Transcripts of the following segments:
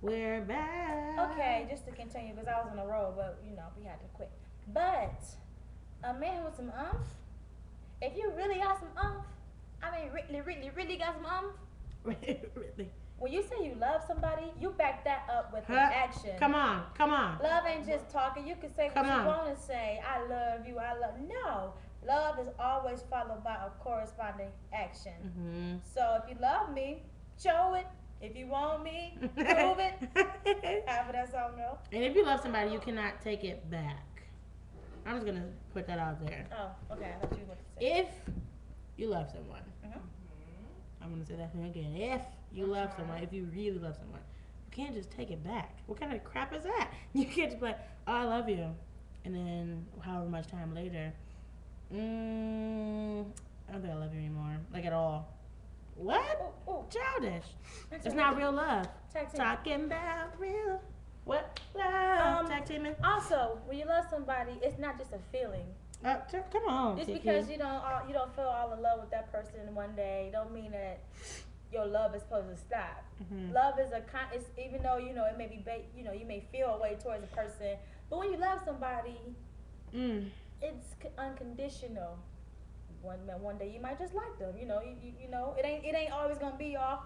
We're back. Okay, just to continue, because I was on a roll, but we had to quit. But a man with some umph, if you really got some umph, I mean, really, really, really got some umph. Really? When you say you love somebody, you back that up with an Huh? action. Come on, come on. Love ain't just talking. You can say what Come you on. want to say. I love you. I love. No, love is always followed by a corresponding action. Mm-hmm. So if you love me, show it. If you want me, prove it. However that song go. And if you love somebody, you cannot take it back. I'm just gonna put that out there. Oh, okay. I thought you were to say. If you love someone, Mhm. I'm gonna say that thing again. If you love someone, if you really love someone, you can't just take it back. What kind of crap is that? You can't just be like, oh, I love you, and then however much time later, I don't think I love you anymore, like at all. What? Ooh. Childish. It's not real love. Tag team. Talking about real what love? Tag teaming. Also, when you love somebody, it's not just a feeling. Come on. Just Kiki. because you don't feel all in love with that person one day, don't mean that your love is supposed to stop. Mhm. Love is it's even though it may be you may feel a way towards a person, but when you love somebody, it's unconditional. One day you might just like them. It ain't always gonna be all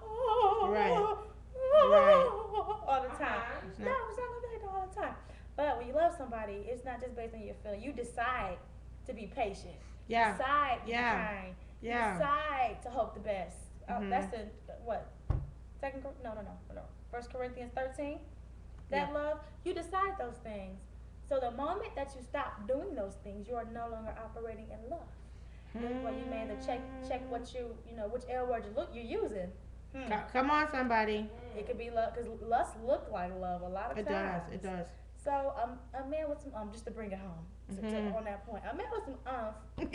Right. all the time. No, it's not gonna be like that all the time. But when you love somebody, it's not just based on your feeling. You decide to be patient. Yeah. Decide to be Yeah. kind. Yeah. Decide to hope the best. Mhm. That's in what? No. 1 Corinthians 13. That Yeah. love, you decide those things. So the moment that you stop doing those things, you are no longer operating in love. This is why you may have to check what which L word you're using. Come on, somebody. It could be love because lust look like love a lot of It times. does. It does. So a man with some just to bring it home on that point, a man with some when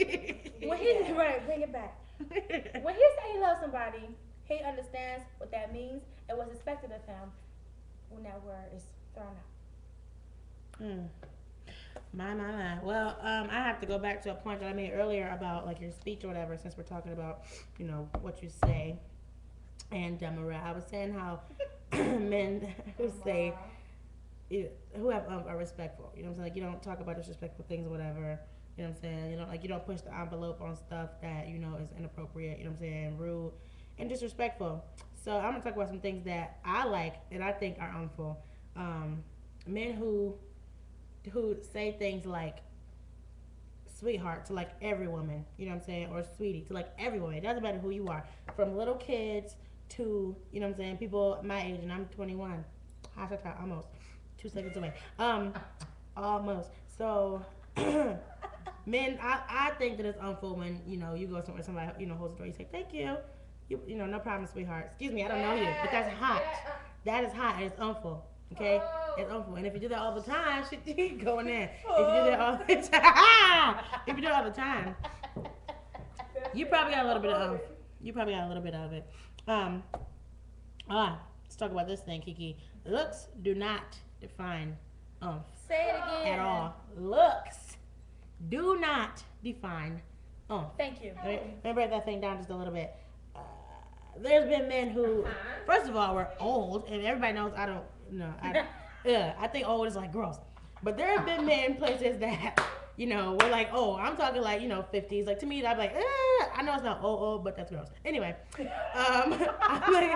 he right bring it back. When he say he loves somebody, he understands what that means and what's expected of him when that word is thrown out. My. Well, I have to go back to a point that I made earlier about like your speech or whatever, since we're talking about, what you say. And Maria, I was saying how men who say who have are respectful. You know what I'm saying? Like you don't talk about disrespectful things or whatever. You know what I'm saying? You don't push the envelope on stuff that is inappropriate. You know what I'm saying? Rude and disrespectful. So I'm gonna talk about some things that I like and I think are harmful. Men who say things like sweetheart to like every woman, you know what I'm saying, or sweetie to like every woman. It doesn't matter who you are, from little kids to what I'm saying, people my age, and I'm 21. Almost 2 seconds away. Almost. So, men, I think that it's unfair when you go somewhere, somebody holds the door, you say thank you, no problem, sweetheart. Excuse me, I don't know you, but that's hot. That is hot, and it's unfair. Okay, it's unfair. And if you do that all the time, shit, going in. If you do that all the time, you probably got a little bit of it. Let's talk about this thing, Kiki. Looks do not define Say it again. at all. Looks do not define Thank you. Let me break that thing down just a little bit. There's been men who, first of all, were old, and everybody knows I don't. No, I think old is like gross. But there have been men places that, we're like, oh, I'm talking like, 50s. Like to me, I'd be like, I know it's not old, but that's gross. Anyway, I'm like,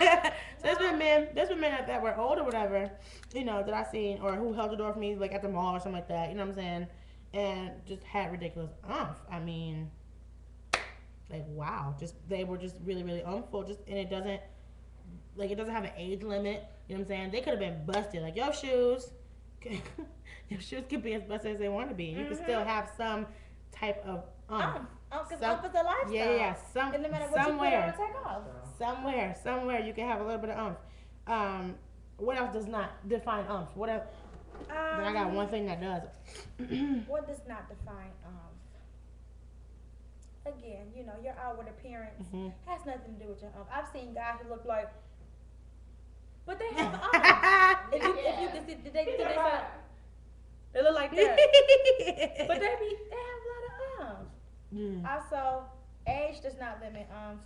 so there's been men that were old or whatever, that I seen, or who held the door for me, like at the mall or something like that. You know what I'm saying? And just had ridiculous umph. I mean, like wow, they were just really, really umpful. And it doesn't have an age limit. You know what I'm saying? They could have been busted. Like your shoes could be as busted as they want to be. You can still have some type of Because umph is a lifestyle. Yeah. It doesn't matter what somewhere, you put on or take off. somewhere you can have a little bit of umph. What else does not define umph? What else? Then I got one thing that does. What does not define Again, your outward appearance has nothing to do with your umph. I've seen guys who look like, but they have umph. if you can see, they look like that. But they have a lot of umph. Also, age does not limit umph.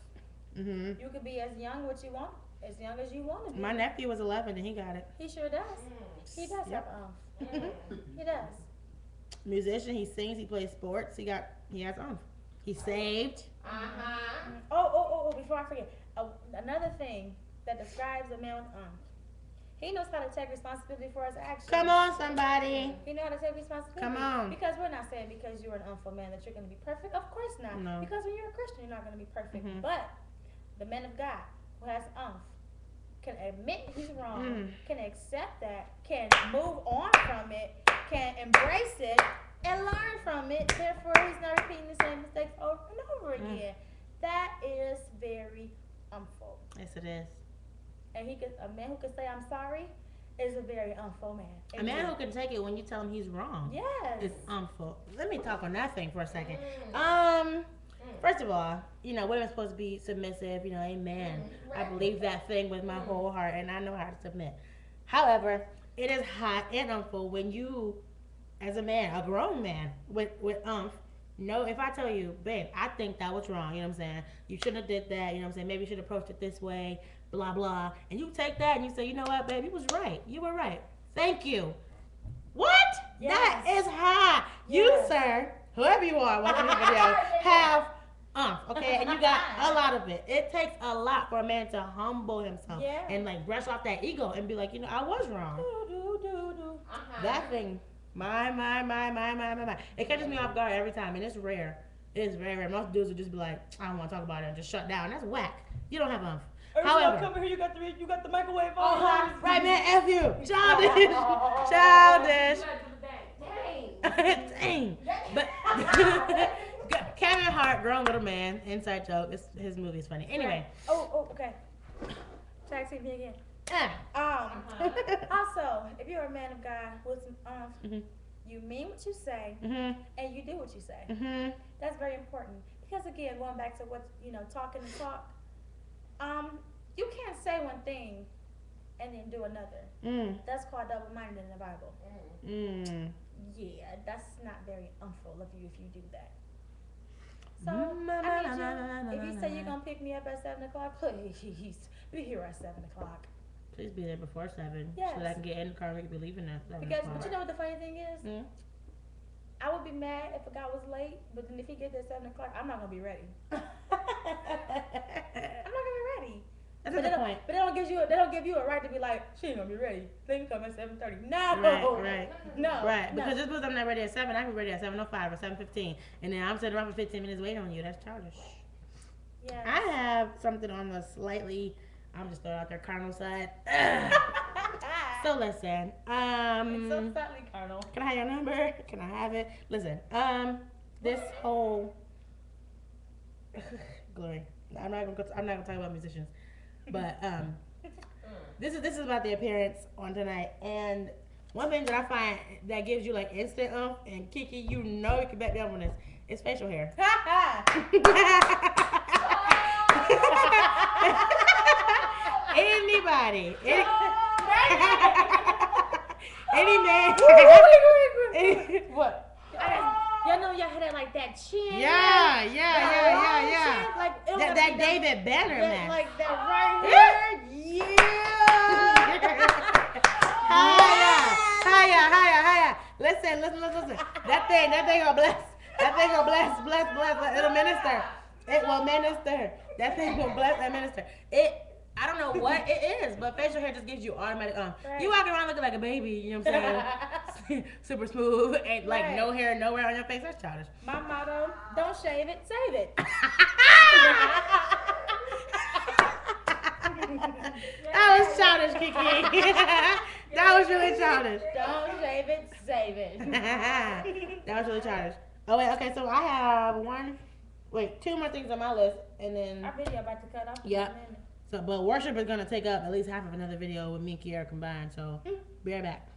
You could be as young what you want as young as you want to be. My nephew was 11 and he got it. He sure does. He does Yep. have He does. Musician, he sings, he plays sports, he has He's saved. Before I forget, another thing that describes a man with he knows how to take responsibility for his actions. Come on, somebody. He knows how to take responsibility. Come on. Because we're not saying because you're an unful man that you're going to be perfect. Of course not. No. Because when you're a Christian, you're not going to be perfect. Mhm. But the man of God who has can admit he's wrong, can accept that, can move on from it, can embrace it, and learn from it. Therefore, he's not repeating the same mistakes over and over again. That is very unfull. Yes, it is. And a man who can say I'm sorry is a very unfull man. A man who can take it when you tell him he's wrong. Yes. Is unfull. Let me talk on that thing for a second. First of all, women's supposed to be submissive. Amen. I believe that thing with my whole heart, and I know how to submit. However, it is hot and unfull when you, as a man, a grown man with if I tell you, babe, I think that was wrong, you know what I'm saying? You shouldn't have did that, you know what I'm saying? Maybe you should have approached it this way, blah, blah. And you take that and you say, you know what, babe, you was right. You were right. Thank you. What? Yes. That is hot. Yes. You, sir, whoever you are watching this video, have okay? And you got a lot of it. It takes a lot for a man to humble himself and brush off that ego and be like, I was wrong. That thing. My. It catches me off guard every time, and it's rare. It is very rare. Most dudes will just be like, I don't want to talk about it and just shut down. That's whack. You don't have However, come here, you got the microwave on. Right, man, F you. Childish. Childish. Dang. But Kevin Hart, grown little man, inside joke. His movie is funny. Anyway. Okay. Tag team me again. Also, if you're a man of God with some you mean what you say, and you do what you say. That's very important. Because again, going back to what talking the talk, you can't say one thing and then do another. That's called double-minded in the Bible. Yeah, that's not very unfull of you if you do that. So, I need you, if you say you're going to pick me up at 7 o'clock, please be here at 7 o'clock. Please be there before 7 yes. so that I can get in the car and we can be leaving at 7 Because, o'clock. but you know what the funny thing is? I would be mad if a guy was late, but then if he gets there at 7 o'clock, I'm not going to be ready. I'm not going to be ready. That's a good point. But they don't give you a right to be like, she ain't gonna be ready. Let me come at 7:30. No. Right. No. Right. Because just because I'm not ready at 7, I can be ready at 7:05 or 7:15, and then I'm sitting around for 15 minutes waiting on you. That's childish. Yeah. I have something on the slightly, I'm just throwing out there, carnal side. So listen. It's so slightly carnal. Can I have your number? Can I have it? Listen. This whole glory. I'm not gonna talk about musicians. But this is about the appearance on tonight, and one thing that I find that gives you like instant and Kiki, you can back me up on this, is facial hair. Anybody, any man. What? Y'all know y'all had that like that chin. Yeah. Chin, like, that David Banner man. Like that right here. Yeah. Higher. Listen. That thing gonna bless. That thing gonna bless. It'll minister. It will minister. That thing will bless and minister. I don't know what it is, but facial hair just gives you automatic Right. You walking around looking like a baby, you know what I'm saying? Super smooth and like no hair nowhere on your face. That's childish. My motto, don't shave it, save it. That was childish, Kiki. That was really childish. Don't shave it, save it. That was really childish. Oh wait, okay, so I have two more things on my list, and then Our video about to cut off. Yep. So, but worship is gonna take up at least half of another video with me and Kiara combined. So, be right back.